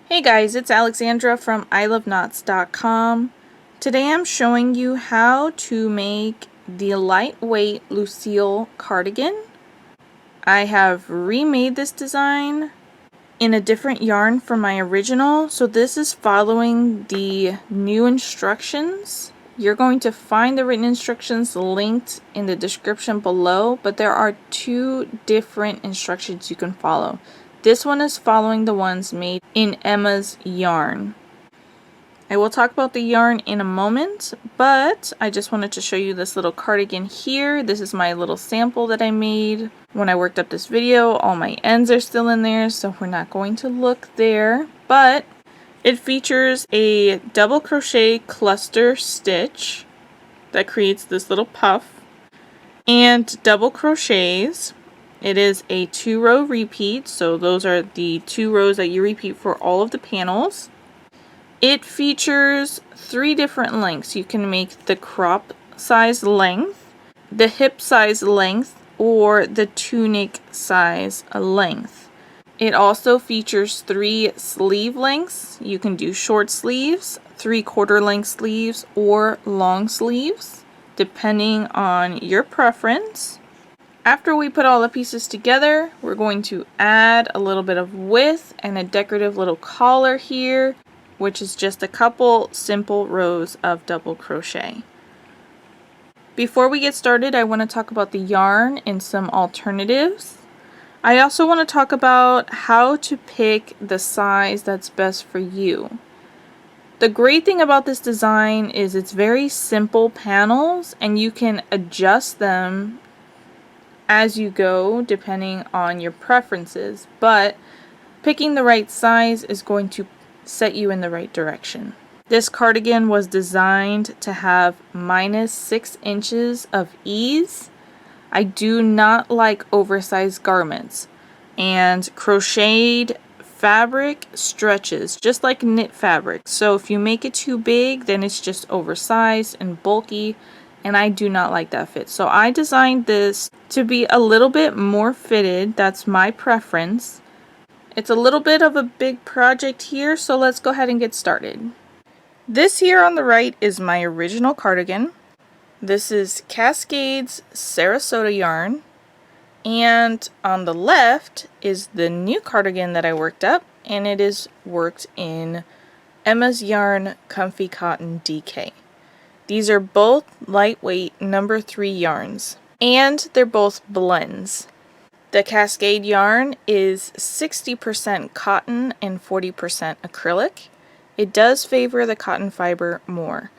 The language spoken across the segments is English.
Hey guys, it's Alexandra from EyeLoveKnots.com. Today I'm showing you how to make the Lightweight Lucille Cardigan. I have remade this design in a different yarn from my original, so this is following the new instructions. You're going to find the written instructions linked in the description below, but there are two different instructions you can follow. This one is following the ones made in Emma's yarn. I will talk about the yarn in a moment, but I just wanted to show you this little cardigan here. This is my little sample that I made when I worked up this video. All my ends are still in there, so we're not going to look there, but it features a double crochet cluster stitch that creates this little puff and double crochets. It is a 2-row repeat, so those are the 2 rows that you repeat for all of the panels. It features 3 different lengths. You can make the crop size length, the hip size length, or the tunic size length. It also features 3 sleeve lengths. You can do short sleeves, 3/4 length sleeves, or long sleeves, depending on your preference. After we put all the pieces together, we're going to add a little bit of width and a decorative little collar here, which is just a couple simple rows of double crochet. Before we get started, I want to talk about the yarn and some alternatives. I also want to talk about how to pick the size that's best for you. The great thing about this design is it's very simple panels and you can adjust them as you go depending on your preferences, but picking the right size is going to set you in the right direction. This cardigan was designed to have -6 inches of ease. I do not like oversized garments, and crocheted fabric stretches just like knit fabric, so if you make it too big then it's just oversized and bulky, and I do not like that fit. So I designed this to be a little bit more fitted. That's my preference. It's a little bit of a big project here, so let's go ahead and get started. This here on the right is my original cardigan. This is Cascade's Sarasota yarn, and on the left is the new cardigan that I worked up, and it is worked in Emma's Yarn Comfy Cotton DK. These are both lightweight number 3 yarns, and they're both blends. The Cascade yarn is 60% cotton and 40% acrylic. It does favor the cotton fiber more.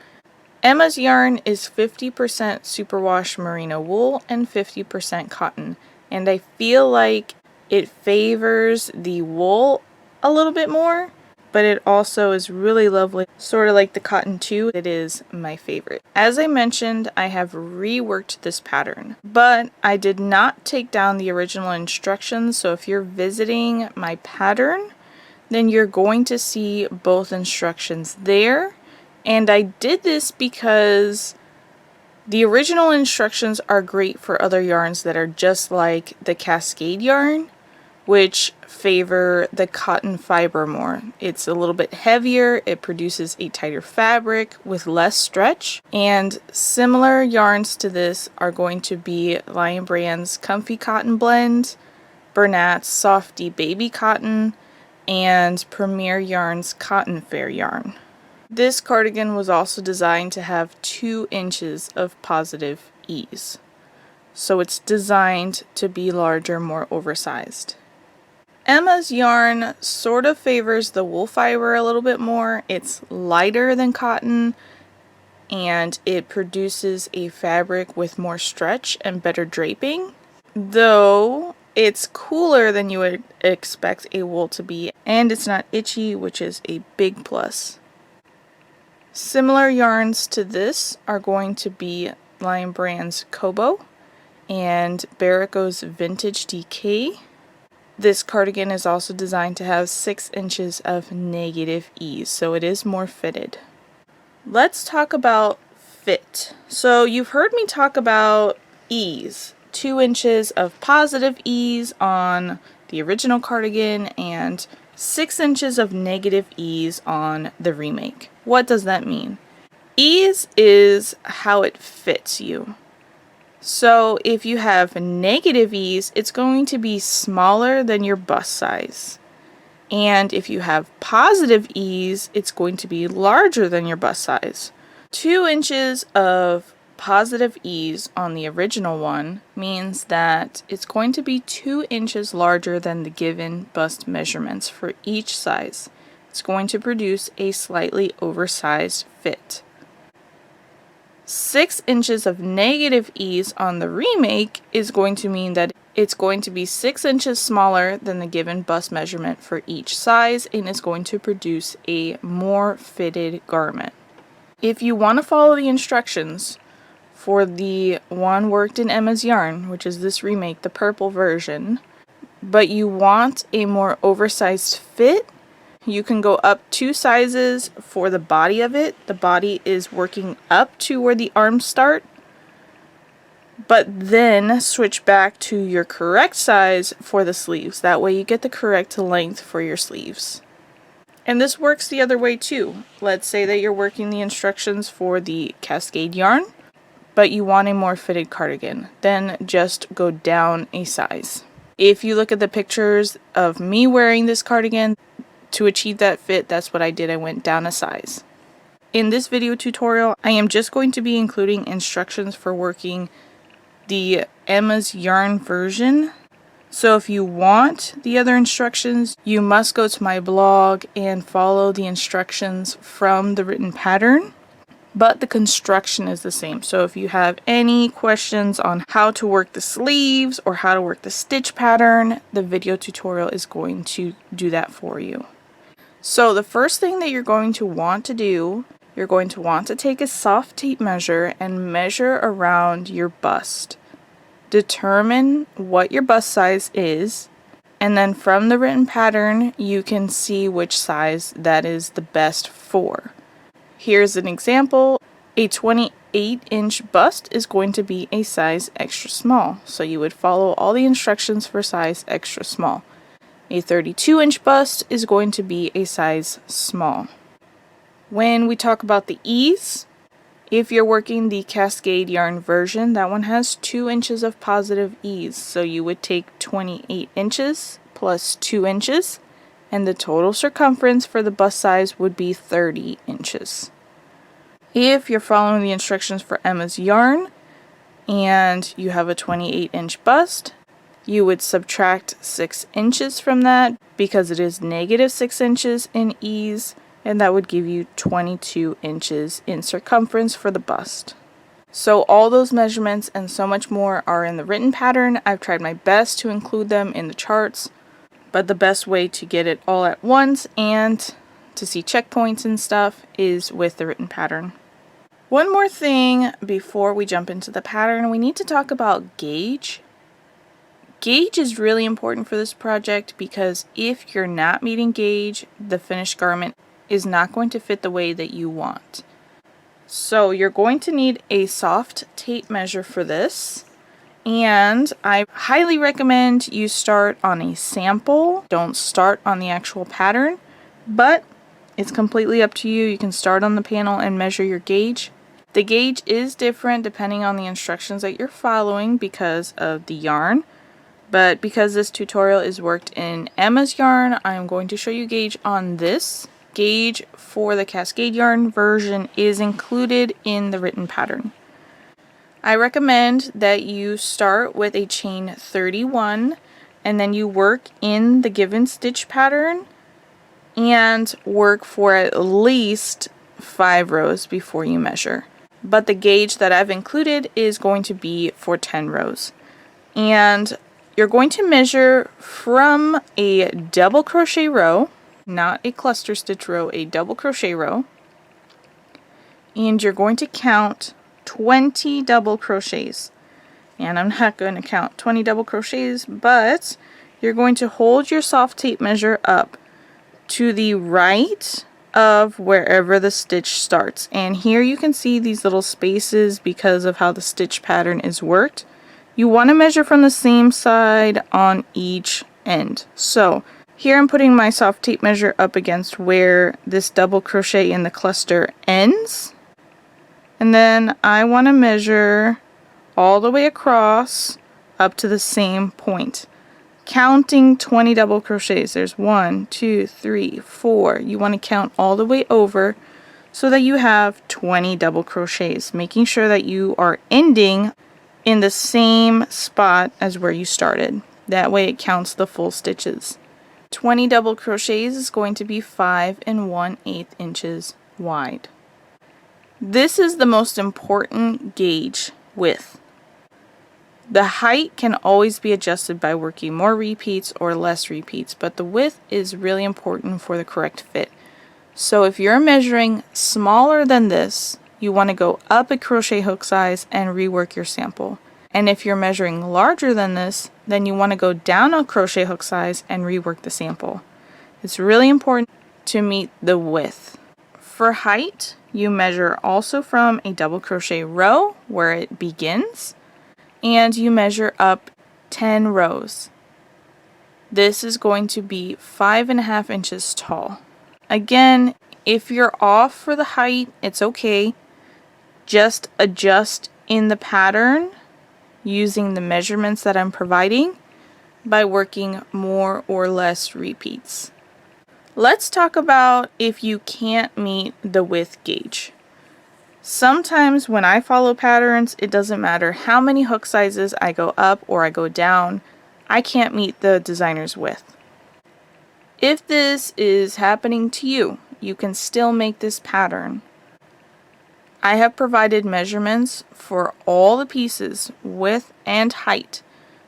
Emma's yarn is 50% superwash merino wool and 50% cotton, and I feel like it favors the wool a little bit more, but it also is really lovely, sort of like the cotton too. It is my favorite. As I mentioned, I have reworked this pattern, but I did not take down the original instructions, so if you're visiting my pattern, then you're going to see both instructions there. And I did this because the original instructions are great for other yarns that are just like the Cascade yarn, which favor the cotton fiber more. It's a little bit heavier, it produces a tighter fabric with less stretch, and similar yarns to this are going to be Lion Brand's Comfy Cotton Blend, Bernat's Softy Baby Cotton, and Premier Yarn's Cotton Fair yarn. This cardigan was also designed to have 2 inches of positive ease, so it's designed to be larger, more oversized. Emma's yarn sort of favors the wool fiber a little bit more. It's lighter than cotton, and it produces a fabric with more stretch and better draping, though it's cooler than you would expect a wool to be, and it's not itchy, which is a big plus. Similar yarns to this are going to be Lion Brand's Coboo and Berroco's Vintage DK. This cardigan is also designed to have 6 inches of negative ease, so it is more fitted. Let's talk about fit. So you've heard me talk about ease. 2 inches of positive ease on the original cardigan and 6 inches of negative ease on the remake. What does that mean? Ease is how it fits you. So if you have negative ease, it's going to be smaller than your bust size. And if you have positive ease, it's going to be larger than your bust size. 2 inches of positive ease on the original one means that it's going to be 2 inches larger than the given bust measurements for each size. It's going to produce a slightly oversized fit. 6 inches of negative ease on the remake is going to mean that it's going to be 6 inches smaller than the given bust measurement for each size, and is going to produce a more fitted garment. If you want to follow the instructions for the one worked in Emma's yarn, which is this remake, the purple version, but you want a more oversized fit, you can go up 2 sizes for the body of it. The body is working up to where the arms start, but then switch back to your correct size for the sleeves. That way you get the correct length for your sleeves. And this works the other way too. Let's say that you're working the instructions for the cascade yarn, but you want a more fitted cardigan. Then just go down a size. If you look at the pictures of me wearing this cardigan, to achieve that fit, that's what I did. I went down a size. In this video tutorial, I am just going to be including instructions for working the Emma's yarn version. So if you want the other instructions, you must go to my blog and follow the instructions from the written pattern. But the construction is the same. So if you have any questions on how to work the sleeves or how to work the stitch pattern, the video tutorial is going to do that for you. So the first thing that you're going to want to do, you're going to want to take a soft tape measure and measure around your bust. Determine what your bust size is, and then from the written pattern you can see which size that is the best for. Here's an example. A 28-inch bust is going to be a size extra small, so you would follow all the instructions for size extra small. A 32-inch bust is going to be a size small. When we talk about the ease, if you're working the cascade yarn version, that one has 2 inches of positive ease, so you would take 28 inches plus 2 inches, and the total circumference for the bust size would be 30 inches. If you're following the instructions for Emma's yarn and you have a 28-inch bust, you would subtract 6 inches from that because it is negative 6 inches in ease, and that would give you 22 inches in circumference for the bust. So all those measurements and so much more are in the written pattern. I've tried my best to include them in the charts, but the best way to get it all at once and to see checkpoints and stuff is with the written pattern. One more thing before we jump into the pattern, we need to talk about gauge. Gauge is really important for this project because if you're not meeting gauge, the finished garment is not going to fit the way that you want. So you're going to need a soft tape measure for this, and I highly recommend you start on a sample. Don't start on the actual pattern, but it's completely up to you. You can start on the panel and measure your gauge. The gauge is different depending on the instructions that you're following because of the yarn. But because this tutorial is worked in Emma's yarn, I'm going to show you gauge on this. Gauge for the cascade yarn version is included in the written pattern. I recommend that you start with a chain 31 and then you work in the given stitch pattern and work for at least 5 rows before you measure. But the gauge that I've included is going to be for 10 rows. And you're going to measure from a double crochet row, not a cluster stitch row, a double crochet row, and you're going to count 20 double crochets. And I'm not going to count 20 double crochets, but you're going to hold your soft tape measure up to the right of wherever the stitch starts. And here you can see these little spaces because of how the stitch pattern is worked. You want to measure from the same side on each end. So here I'm putting my soft tape measure up against where this double crochet in the cluster ends. And then I want to measure all the way across up to the same point. Counting 20 double crochets. There's 1, 2, 3, 4. You want to count all the way over so that you have 20 double crochets, making sure that you are ending in the same spot as where you started. That way it counts the full stitches. 20 double crochets is going to be 5 1/8 inches wide. This is the most important gauge, width. The height can always be adjusted by working more repeats or less repeats, but the width is really important for the correct fit. So if you're measuring smaller than this, you want to go up a crochet hook size and rework your sample. And if you're measuring larger than this, then you want to go down a crochet hook size and rework the sample. It's really important to meet the width. For height, you measure also from a double crochet row where it begins, and you measure up 10 rows. This is going to be 5.5 inches tall. Again, if you're off for the height, it's okay. Just adjust in the pattern using the measurements that I'm providing by working more or less repeats. Let's talk about if you can't meet the width gauge. Sometimes when I follow patterns, it doesn't matter how many hook sizes I go up or I go down, I can't meet the designer's width. If this is happening to you, you can still make this pattern. I have provided measurements for all the pieces, width and height.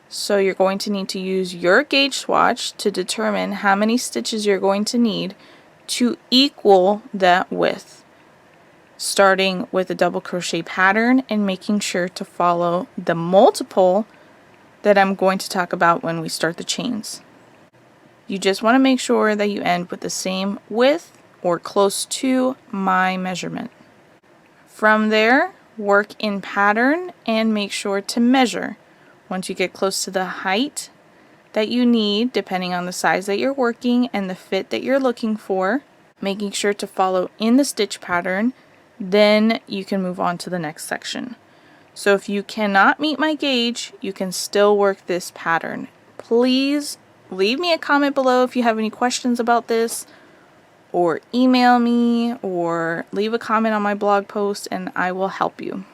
So you're going to need to use your gauge swatch to determine how many stitches you're going to need to equal that width. Starting with a double crochet pattern and making sure to follow the multiple that I'm going to talk about when we start the chains. You just want to make sure that you end with the same width or close to my measurement. From there, work in pattern and make sure to measure. Once you get close to the height that you need, depending on the size that you're working and the fit that you're looking for, making sure to follow in the stitch pattern, then you can move on to the next section. So if you cannot meet my gauge, you can still work this pattern. Please leave me a comment below if you have any questions about this, or email me, or leave a comment on my blog post and I will help you.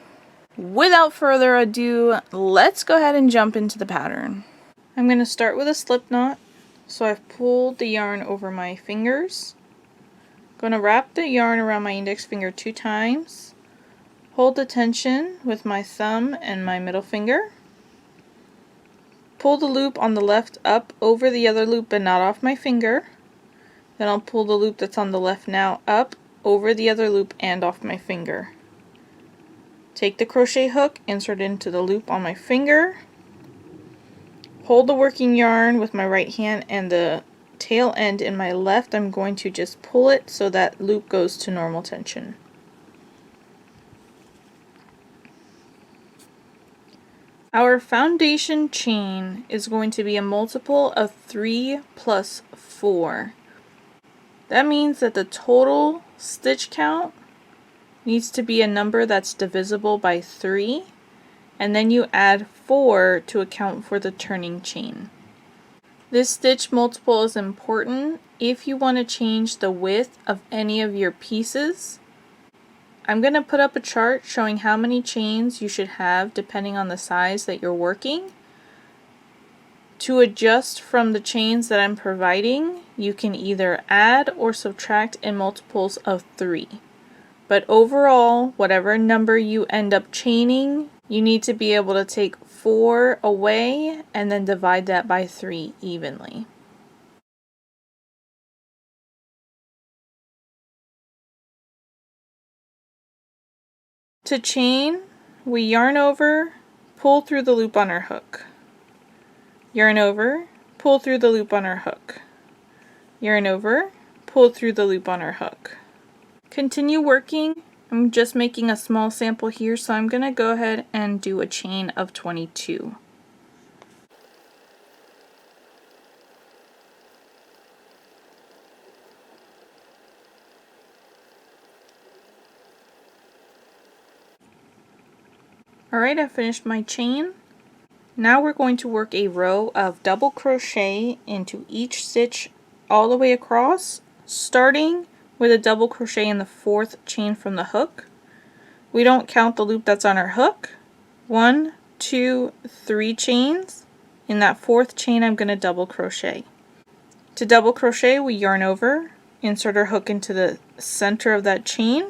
Without further ado, let's go ahead and jump into the pattern. I'm going to start with a slip knot. So I've pulled the yarn over my fingers. Going to wrap the yarn around my index finger 2 times. Hold the tension with my thumb and my middle finger. Pull the loop on the left up over the other loop but not off my finger. Then I'll pull the loop that's on the left now up over the other loop and off my finger. Take the crochet hook, insert it into the loop on my finger. Hold the working yarn with my right hand and the tail end in my left. I'm going to just pull it so that loop goes to normal tension. Our foundation chain is going to be a multiple of 3 plus 4. That means that the total stitch count needs to be a number that's divisible by 3, and then you add 4 to account for the turning chain. This stitch multiple is important if you want to change the width of any of your pieces. I'm going to put up a chart showing how many chains you should have depending on the size that you're working. To adjust from the chains that I'm providing, you can either add or subtract in multiples of 3. But overall, whatever number you end up chaining, you need to be able to take 4 away and then divide that by 3 evenly. To chain, we yarn over, pull through the loop on our hook. Yarn over, pull through the loop on our hook. Yarn over, pull through the loop on our hook. Continue working. I'm just making a small sample here, so I'm going to go ahead and do a chain of 22. Alright, I finished my chain. Now we're going to work a row of double crochet into each stitch all the way across, starting with a double crochet in the 4th chain from the hook. We don't count the loop that's on our hook. 1, 2, 3 chains. In that 4th chain I'm going to double crochet. To double crochet, we yarn over, insert our hook into the center of that chain,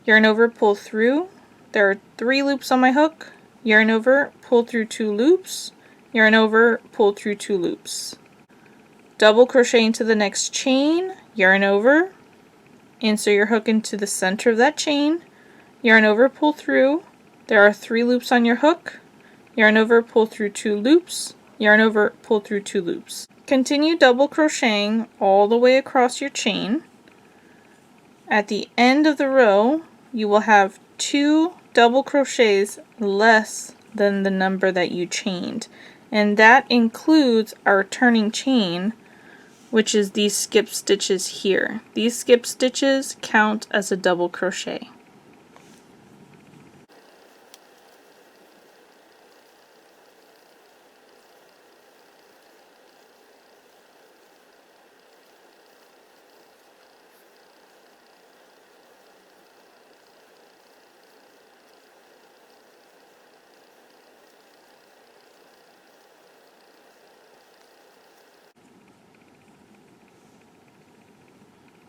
yarn over, pull through. There are 3 loops on my hook. Yarn over, pull through 2 loops, yarn over, pull through 2 loops. Double crochet into the next chain, yarn over, insert your hook into the center of that chain, yarn over, pull through. There are 3 loops on your hook. Yarn over, pull through 2 loops, yarn over, pull through 2 loops. Continue double crocheting all the way across your chain. At the end of the row, you will have 2 double crochets less than the number that you chained, and that includes our turning chain, which is these skip stitches here. These skip stitches count as a double crochet.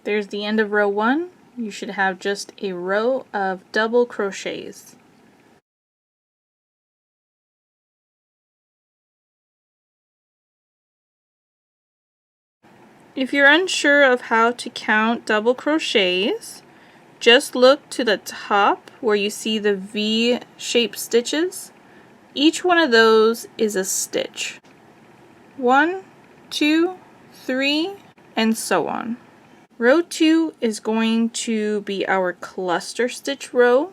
There's the end of row 1. You should have just a row of double crochets. If you're unsure of how to count double crochets, just look to the top where you see the V-shaped stitches. Each one of those is a stitch. 1, 2, 3, and so on. Row 2 is going to be our cluster stitch row.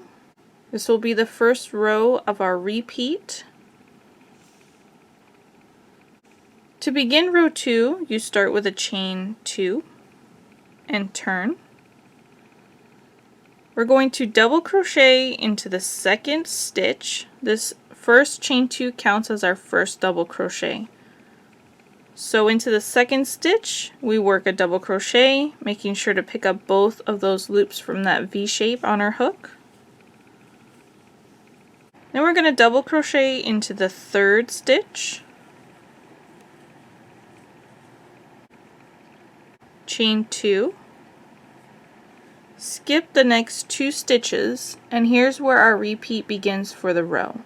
This will be the first row of our repeat. To begin row 2, you start with a chain 2 and turn. We're going to double crochet into the 2nd stitch. This first chain 2 counts as our first double crochet. So into the 2nd stitch, we work a double crochet, making sure to pick up both of those loops from that V shape on our hook. Then we're going to double crochet into the 3rd stitch, chain 2, skip the next 2 stitches, and here's where our repeat begins for the row.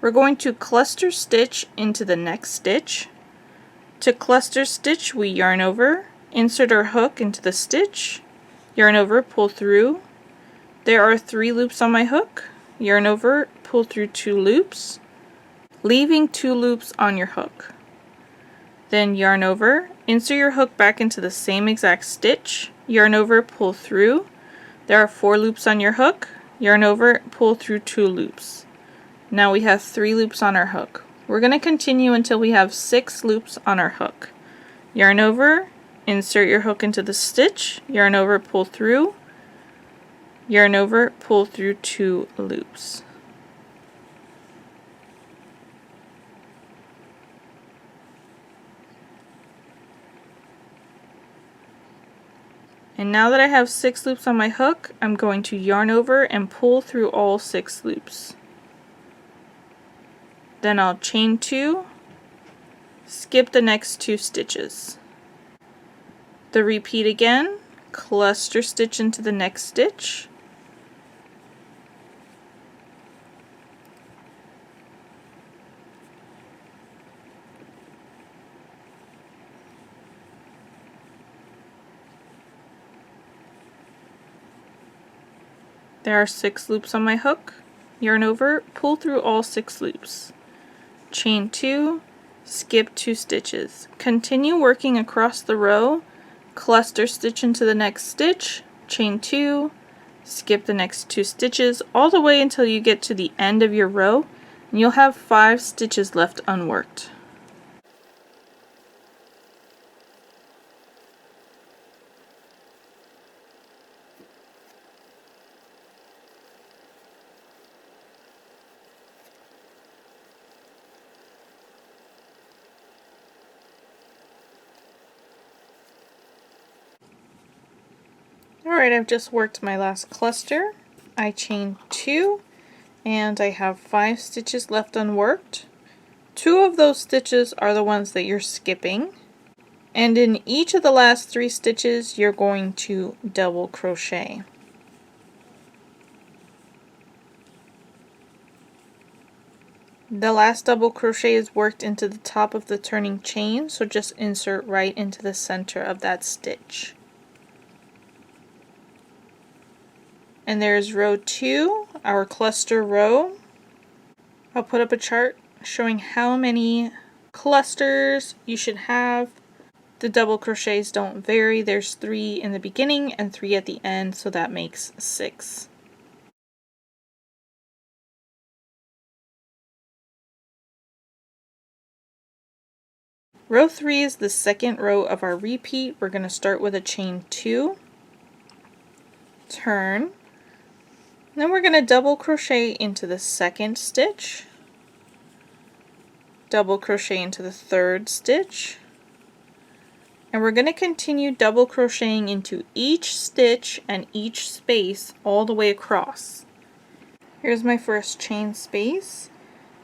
We're going to cluster stitch into the next stitch. To cluster stitch, we yarn over, insert our hook into the stitch, yarn over, pull through. There are 3 loops on my hook. Yarn over, pull through 2 loops, leaving 2 loops on your hook. Then yarn over, insert your hook back into the same exact stitch, yarn over, pull through. There are 4 loops on your hook. Yarn over, pull through 2 loops. Now we have 3 loops on our hook. We're going to continue until we have 6 loops on our hook. Yarn over, insert your hook into the stitch, yarn over, pull through, yarn over, pull through 2 loops. And now that I have 6 loops on my hook, I'm going to yarn over and pull through all 6 loops. Then I'll chain 2, skip the next 2 stitches. The repeat again, cluster stitch into the next stitch. There are 6 loops on my hook. Yarn over, pull through all 6 loops. Chain 2, skip 2 stitches. Continue working across the row, cluster stitch into the next stitch, chain 2, skip the next 2 stitches all the way until you get to the end of your row, and you'll have 5 stitches left unworked. Alright, I've just worked my last cluster. I chained 2 and I have 5 stitches left unworked. 2 of those stitches are the ones that you're skipping, and in each of the last 3 stitches you're going to double crochet. The last double crochet is worked into the top of the turning chain, so just insert right into the center of that stitch. And there's row 2, our cluster row. I'll put up a chart showing how many clusters you should have. The double crochets don't vary. There's 3 in the beginning and 3 at the end, so that makes 6. Row 3 is the second row of our repeat. We're going to start with a chain 2, turn, then we're going to double crochet into the second stitch, double crochet into the third stitch, and we're going to continue double crocheting into each stitch and each space all the way across. Here's my first chain space.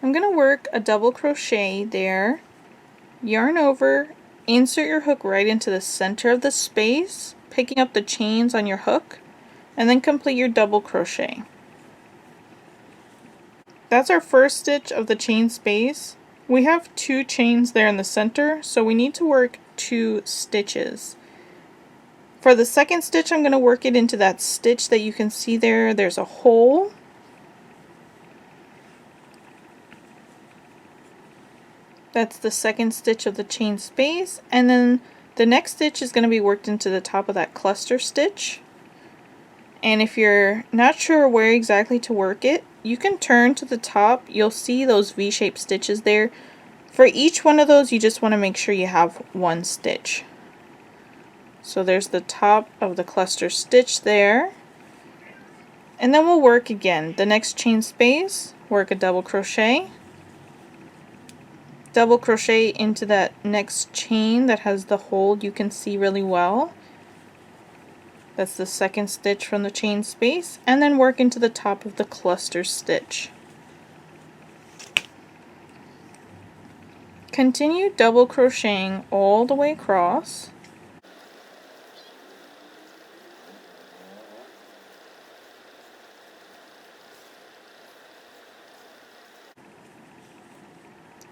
I'm going to work a double crochet there, yarn over, insert your hook right into the center of the space, picking up the chains on your hook, and then complete your double crochet. That's our first stitch of the chain space. We have 2 chains there in the center, so we need to work 2 stitches. For the second stitch, I'm going to work it into that stitch that you can see there. There's a hole. That's the second stitch of the chain space, and then the next stitch is going to be worked into the top of that cluster stitch. And if you're not sure where exactly to work it, you can turn to the top. You'll see those V-shaped stitches there. For each one of those, you just want to make sure you have 1 stitch. So there's the top of the cluster stitch there. And then we'll work again. The next chain space, work a double crochet. Double crochet into that next chain that has the hole you can see really well. That's the second stitch from the chain space, and then work into the top of the cluster stitch. Continue double crocheting all the way across.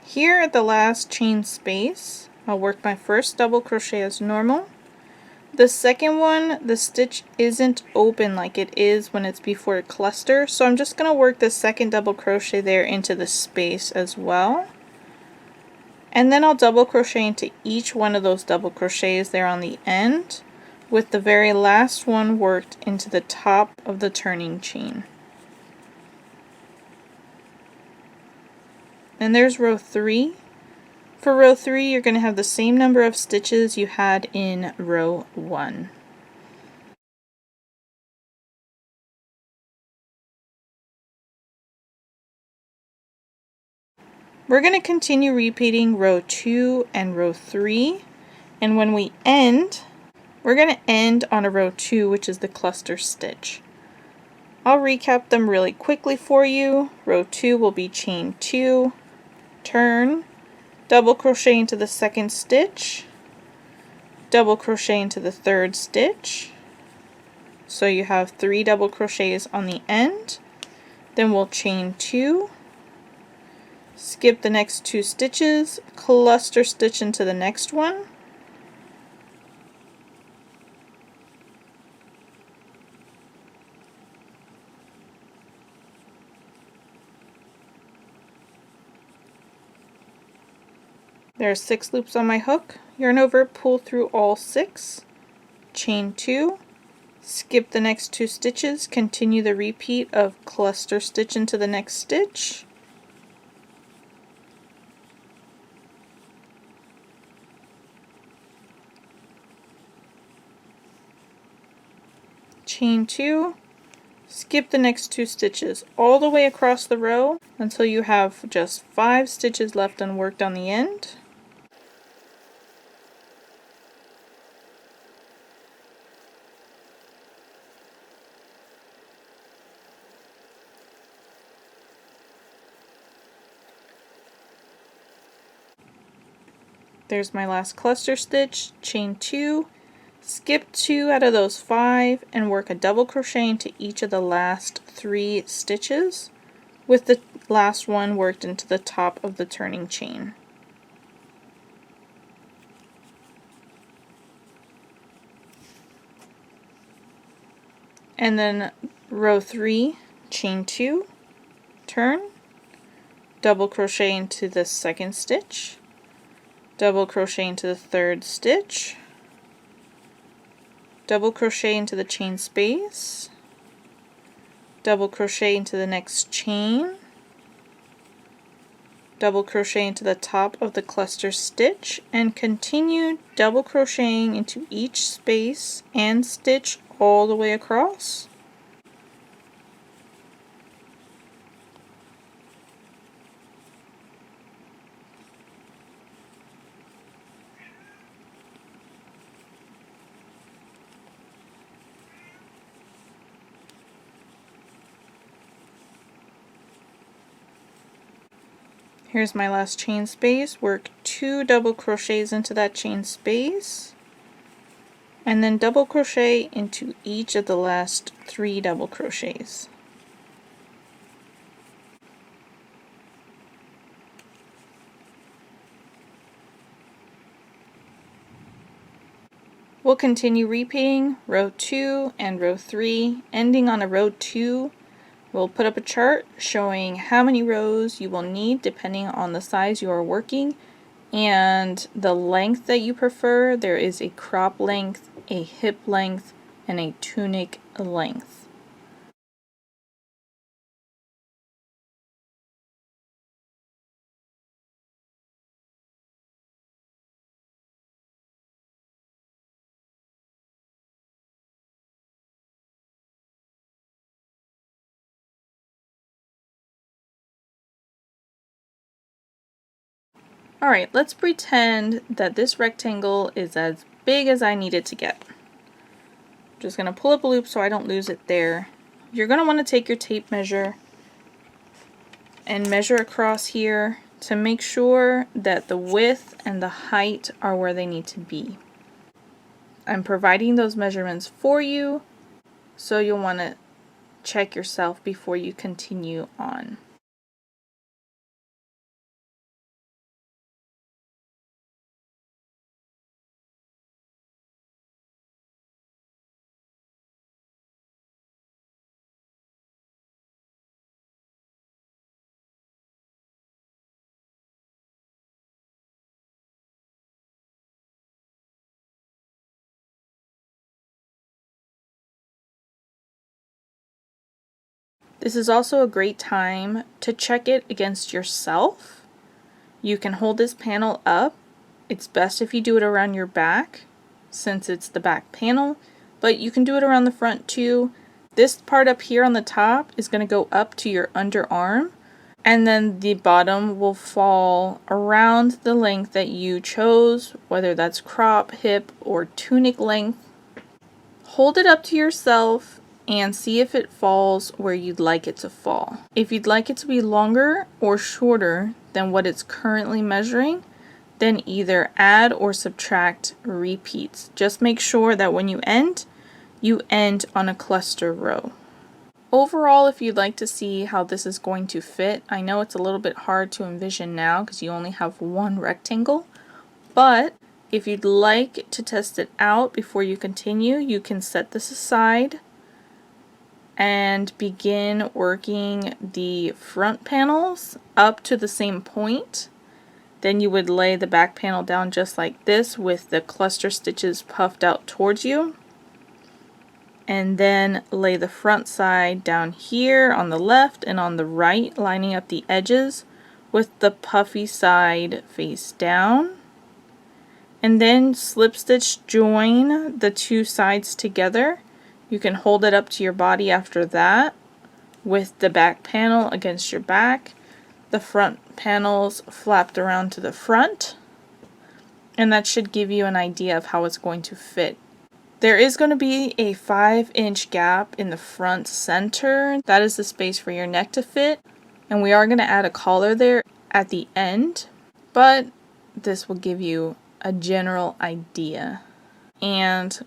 Here at the last chain space, I'll work my first double crochet as normal. The second one, the stitch isn't open like it is when it's before a cluster, so I'm just going to work the second double crochet there into the space as well. And then I'll double crochet into each one of those double crochets there on the end, with the very last one worked into the top of the turning chain. And there's row 3. For row 3, you're going to have the same number of stitches you had in row 1. We're going to continue repeating row 2 and row 3, and when we end, we're going to end on a row 2, which is the cluster stitch. I'll recap them really quickly for you. Row 2 will be chain 2, turn, double crochet into the second stitch, double crochet into the third stitch, so you have 3 double crochets on the end. Then we'll chain 2, skip the next 2 stitches, cluster stitch into the next one, there are 6 loops on my hook, yarn over, pull through all 6, chain 2, skip the next 2 stitches, continue the repeat of cluster stitch into the next stitch, chain 2, skip the next 2 stitches all the way across the row until you have just 5 stitches left unworked on the end. There's my last cluster stitch, chain 2, skip 2 out of those 5, and work a double crochet into each of the last 3 stitches, with the last one worked into the top of the turning chain. And then row 3, chain 2, turn, double crochet into the second stitch, double crochet into the third stitch, double crochet into the chain space, double crochet into the next chain, double crochet into the top of the cluster stitch, and continue double crocheting into each space and stitch all the way across. Here's my last chain space. Work 2 double crochets into that chain space, and then double crochet into each of the last 3 double crochets. We'll continue repeating row 2 and row 3, ending on a row 2. We'll put up a chart showing how many rows you will need depending on the size you are working and the length that you prefer. There is a crop length, a hip length, and a tunic length. Alright, let's pretend that this rectangle is as big as I need it to get. I'm just going to pull up a loop so I don't lose it there. You're going to want to take your tape measure and measure across here to make sure that the width and the height are where they need to be. I'm providing those measurements for you, so you'll want to check yourself before you continue on. This is also a great time to check it against yourself. You can hold this panel up. It's best if you do it around your back since it's the back panel, but you can do it around the front too. This part up here on the top is going to go up to your underarm, and then the bottom will fall around the length that you chose, whether that's crop, hip, or tunic length. Hold it up to yourself and see if it falls where you'd like it to fall. If you'd like it to be longer or shorter than what it's currently measuring, then either add or subtract repeats. Just make sure that when you end on a cluster row. Overall, if you'd like to see how this is going to fit, I know it's a little bit hard to envision now because you only have one rectangle, but if you'd like to test it out before you continue, you can set this aside and begin working the front panels up to the same point. Then you would lay the back panel down just like this with the cluster stitches puffed out towards you. And then lay the front side down here on the left and on the right, lining up the edges with the puffy side face down. And then slip stitch join the two sides together. You can hold it up to your body after that with the back panel against your back, the front panels flapped around to the front, and that should give you an idea of how it's going to fit. There is going to be a 5-inch gap in the front center. That is the space for your neck to fit, and we are going to add a collar there at the end, but this will give you a general idea. And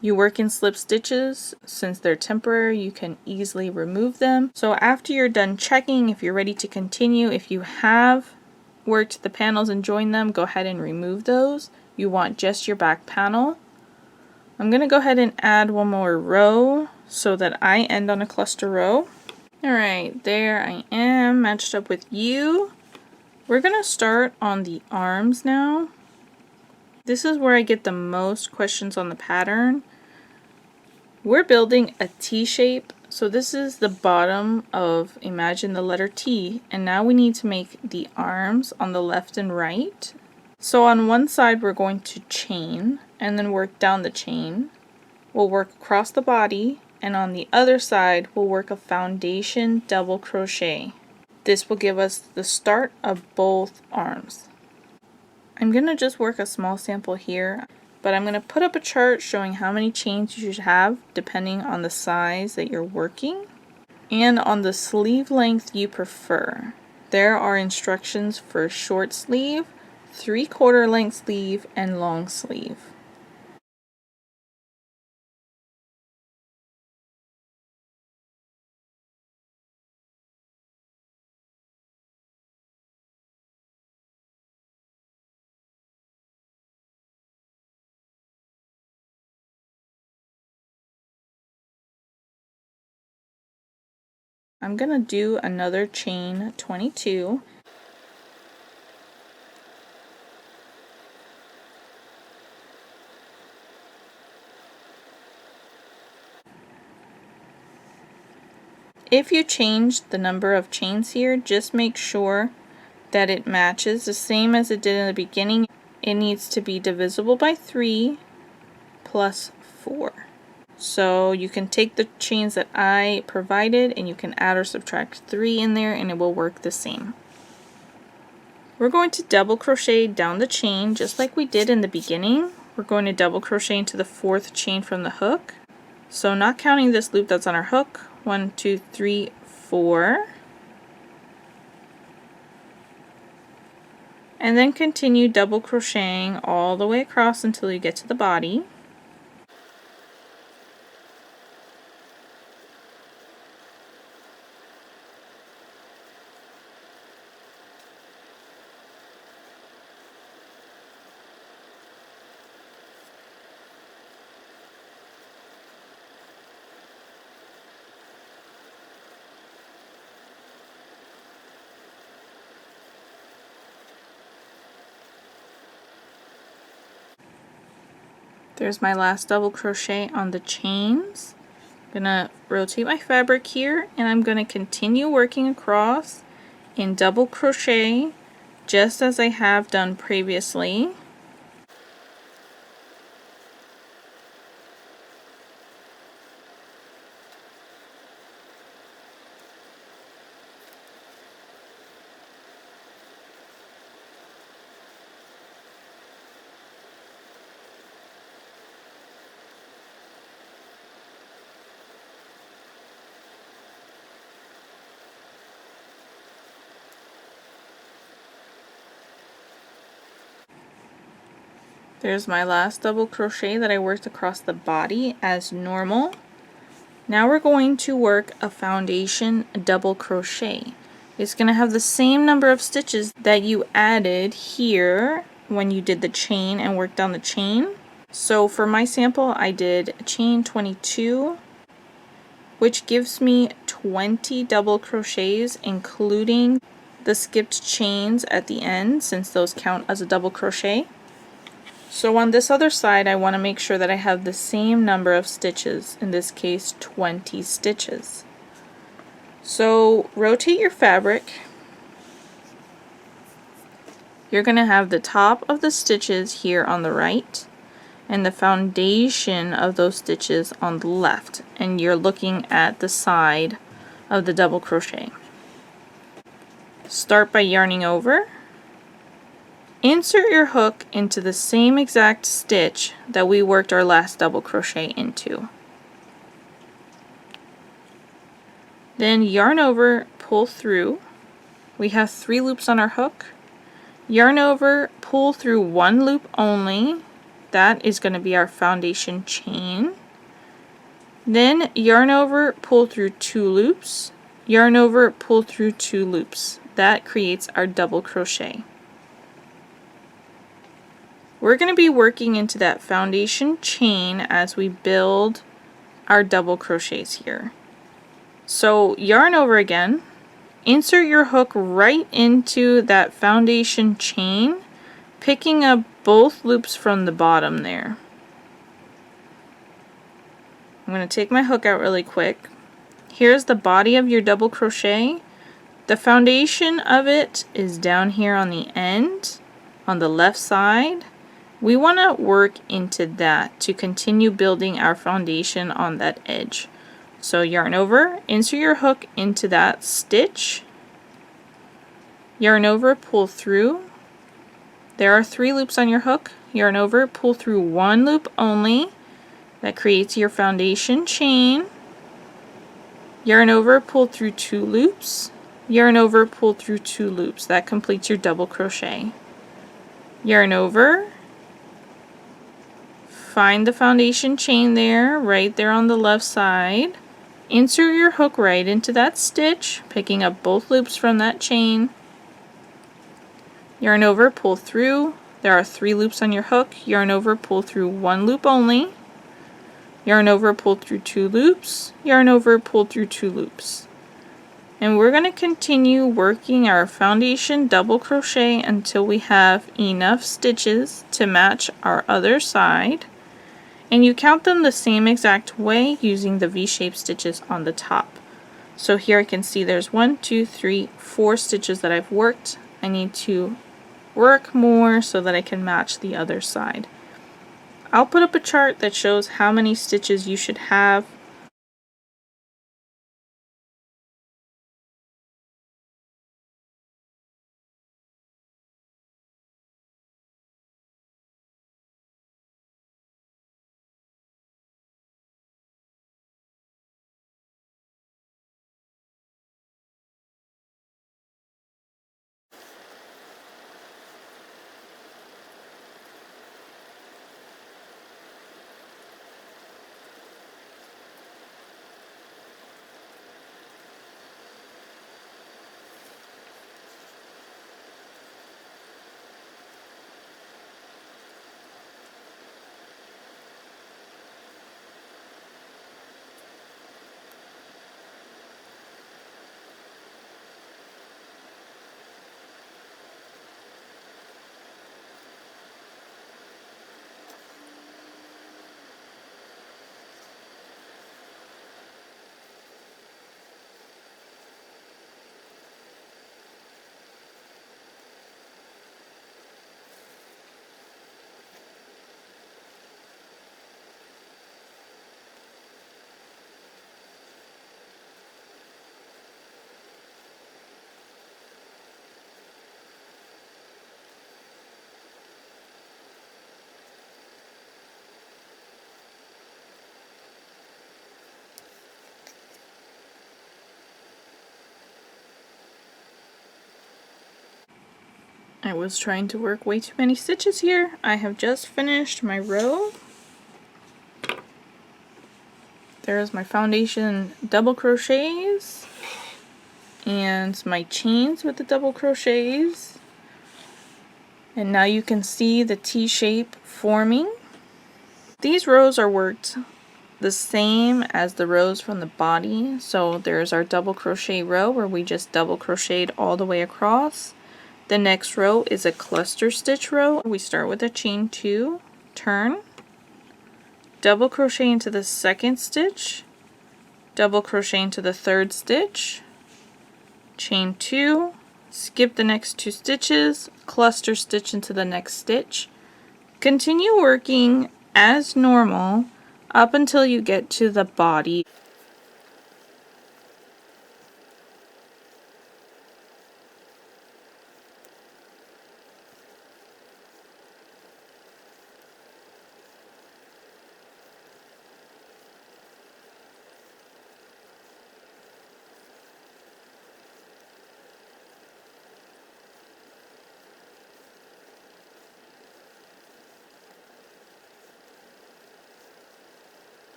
you work in slip stitches. Since they're temporary, you can easily remove them. So after you're done checking, if you're ready to continue, if you have worked the panels and joined them, go ahead and remove those. You want just your back panel. I'm going to go ahead and add one more row so that I end on a cluster row. Alright, there I am, matched up with you. We're going to start on the arms now. This is where I get the most questions on the pattern. We're building a T shape, so this is the bottom of, imagine the letter T, and now we need to make the arms on the left and right. So on one side we're going to chain and then work down the chain. We'll work across the body, and on the other side we'll work a foundation double crochet. This will give us the start of both arms. I'm going to just work a small sample here, but I'm going to put up a chart showing how many chains you should have depending on the size that you're working and on the sleeve length you prefer. There are instructions for short sleeve, 3/4 length sleeve, and long sleeve. I'm going to do another chain 22. If you change the number of chains here, just make sure that it matches the same as it did in the beginning. It needs to be divisible by 3 plus 4. So you can take the chains that I provided and you can add or subtract 3 in there and it will work the same. We're going to double crochet down the chain just like we did in the beginning. We're going to double crochet into the 4th chain from the hook. So not counting this loop that's on our hook, 1, 2, 3, 4. And then continue double crocheting all the way across until you get to the body. There's my last double crochet on the chains. I'm gonna rotate my fabric here and I'm gonna continue working across in double crochet just as I have done previously. There's my last double crochet that I worked across the body as normal. Now we're going to work a foundation double crochet. It's going to have the same number of stitches that you added here when you did the chain and worked down the chain. So for my sample I did chain 22, which gives me 20 double crochets including the skipped chains at the end since those count as a double crochet. So on this other side I want to make sure that I have the same number of stitches, in this case 20 stitches. So rotate your fabric. You're going to have the top of the stitches here on the right and the foundation of those stitches on the left, and you're looking at the side of the double crochet. Start by yarning over. Insert your hook into the same exact stitch that we worked our last double crochet into. Then yarn over, pull through. We have 3 loops on our hook. yarn over, pull through one loop only. That is going to be our foundation chain. Then yarn over, pull through 2 loops, yarn over, pull through 2 loops. That creates our double crochet. We're going to be working into that foundation chain as we build our double crochets here. So yarn over again, insert your hook right into that foundation chain, picking up both loops from the bottom there. I'm going to take my hook out really quick. Here's the body of your double crochet. The foundation of it is down here on the end, on the left side. We want to work into that to continue building our foundation on that edge. So yarn over, insert your hook into that stitch, yarn over, pull through. There are 3 loops on your hook. Yarn over, pull through 1 loop only. That creates your foundation chain. Yarn over, pull through 2 loops. Yarn over, pull through 2 loops. That completes your double crochet. Yarn over, find the foundation chain there, right there on the left side. Insert your hook right into that stitch, picking up both loops from that chain. Yarn over, pull through. There are 3 loops on your hook. Yarn over, pull through 1 loop only. Yarn over, pull through 2 loops, yarn over, pull through 2 loops. And we're going to continue working our foundation double crochet until we have enough stitches to match our other side. And you count them the same exact way using the V-shaped stitches on the top. So here I can see there's 1, 2, 3, 4 stitches that I've worked. I need to work more so that I can match the other side. I'll put up a chart that shows how many stitches you should have. I was trying to work way too many stitches here. I have just finished my row. There's my foundation double crochets and my chains with the double crochets. And now you can see the T-shape forming. These rows are worked the same as the rows from the body. So there's our double crochet row where we just double crocheted all the way across. The next row is a cluster stitch row. We start with a chain 2, turn, double crochet into the second stitch, double crochet into the third stitch, chain 2, skip the next 2 stitches, cluster stitch into the next stitch. Continue working as normal up until you get to the body.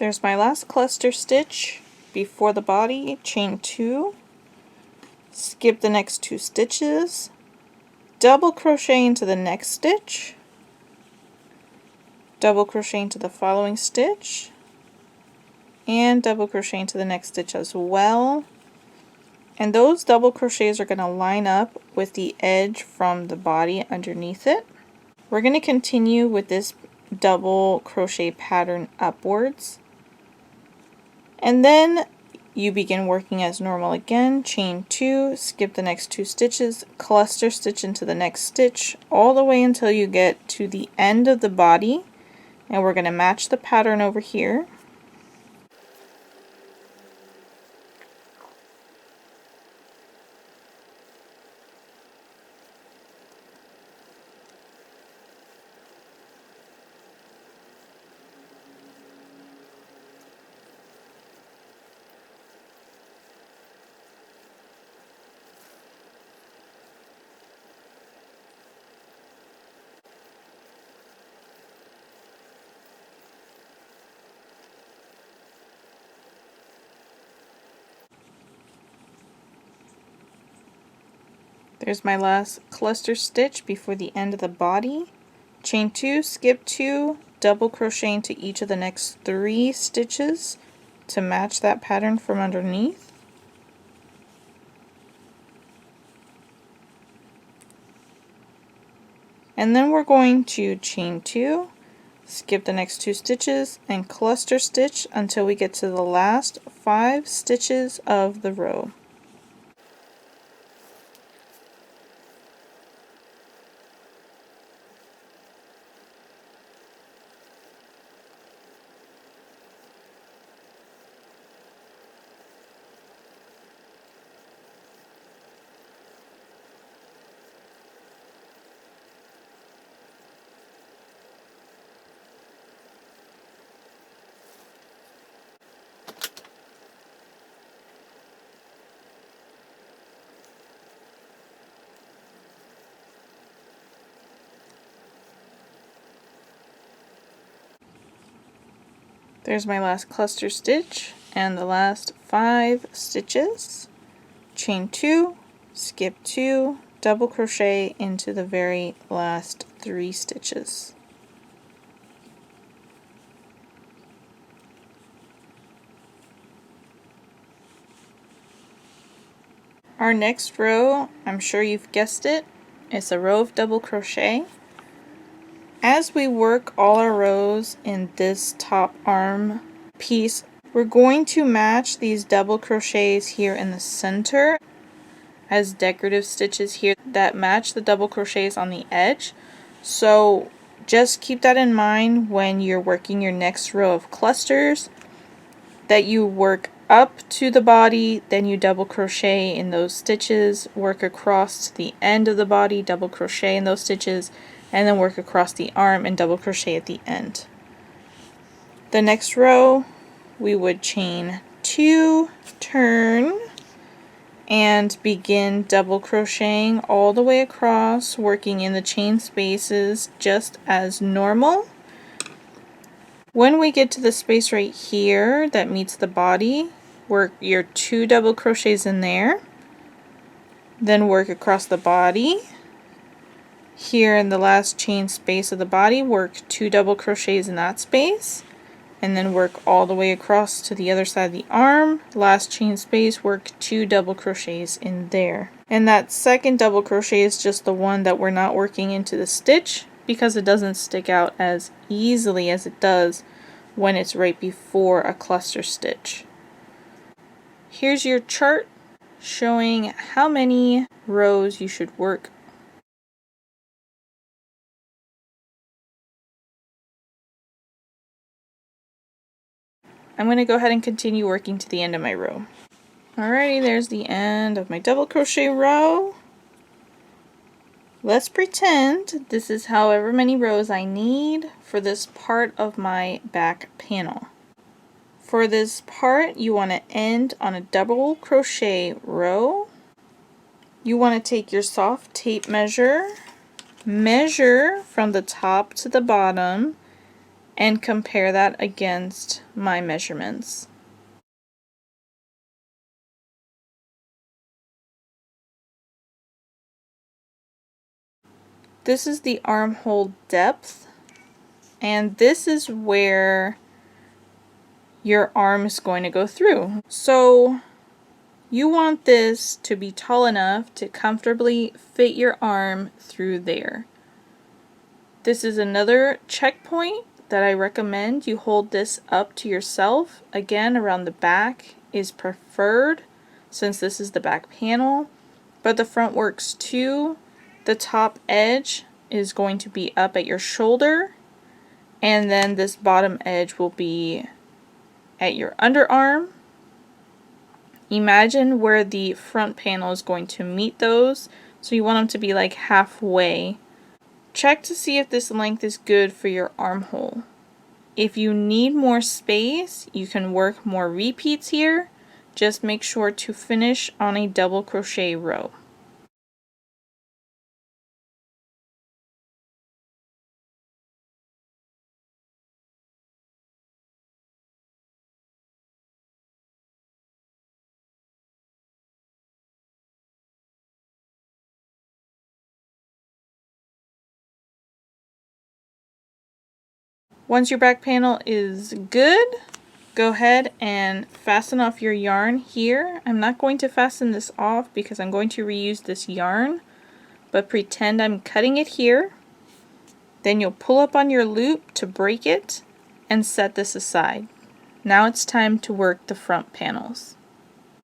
There's my last cluster stitch before the body, chain 2, skip the next 2 stitches, double crochet into the next stitch, double crochet into the following stitch, and double crochet into the next stitch as well. And those double crochets are going to line up with the edge from the body underneath it. We're going to continue with this double crochet pattern upwards. And then you begin working as normal again, chain 2, skip the next 2 stitches, cluster stitch into the next stitch, all the way until you get to the end of the body, and we're going to match the pattern over here. There's my last cluster stitch before the end of the body. Chain 2, skip 2, double crochet into each of the next 3 stitches to match that pattern from underneath. And then we're going to chain 2, skip the next 2 stitches, and cluster stitch until we get to the last 5 stitches of the row. There's my last cluster stitch and the last 5 stitches. Chain 2, skip 2, double crochet into the very last 3 stitches. Our next row, I'm sure you've guessed it, is a row of double crochet. As we work all our rows in this top arm piece, we're going to match these double crochets here in the center as decorative stitches here that match the double crochets on the edge. So just keep that in mind when you're working your next row of clusters, that you work up to the body, then you double crochet in those stitches, work across to the end of the body, double crochet in those stitches, and then work across the arm and double crochet at the end. The next row we would chain 2, turn, and begin double crocheting all the way across, working in the chain spaces just as normal. When we get to the space right here that meets the body, work your 2 double crochets in there, then work across the body. Here in the last chain space of the body, work 2 double crochets in that space, and then work all the way across to the other side of the arm. Last chain space, work 2 double crochets in there. And that second double crochet is just the one that we're not working into the stitch because it doesn't stick out as easily as it does when it's right before a cluster stitch. Here's your chart showing how many rows you should work. I'm going to go ahead and continue working to the end of my row. Alrighty, there's the end of my double crochet row. Let's pretend this is however many rows I need for this part of my back panel. For this part, you want to end on a double crochet row. You want to take your soft tape measure, measure from the top to the bottom, and compare that against my measurements. This is the armhole depth, and this is where your arm is going to go through. So you want this to be tall enough to comfortably fit your arm through there. This is another checkpoint that I recommend you hold this up to yourself. Again, around the back is preferred since this is the back panel, but the front works too. The top edge is going to be up at your shoulder, and then this bottom edge will be at your underarm. Imagine where the front panel is going to meet those, so you want them to be like halfway. Check to see if this length is good for your armhole. If you need more space, you can work more repeats here. Just make sure to finish on a double crochet row. Once your back panel is good, go ahead and fasten off your yarn here. I'm not going to fasten this off because I'm going to reuse this yarn, but pretend I'm cutting it here. Then you'll pull up on your loop to break it and set this aside. Now it's time to work the front panels.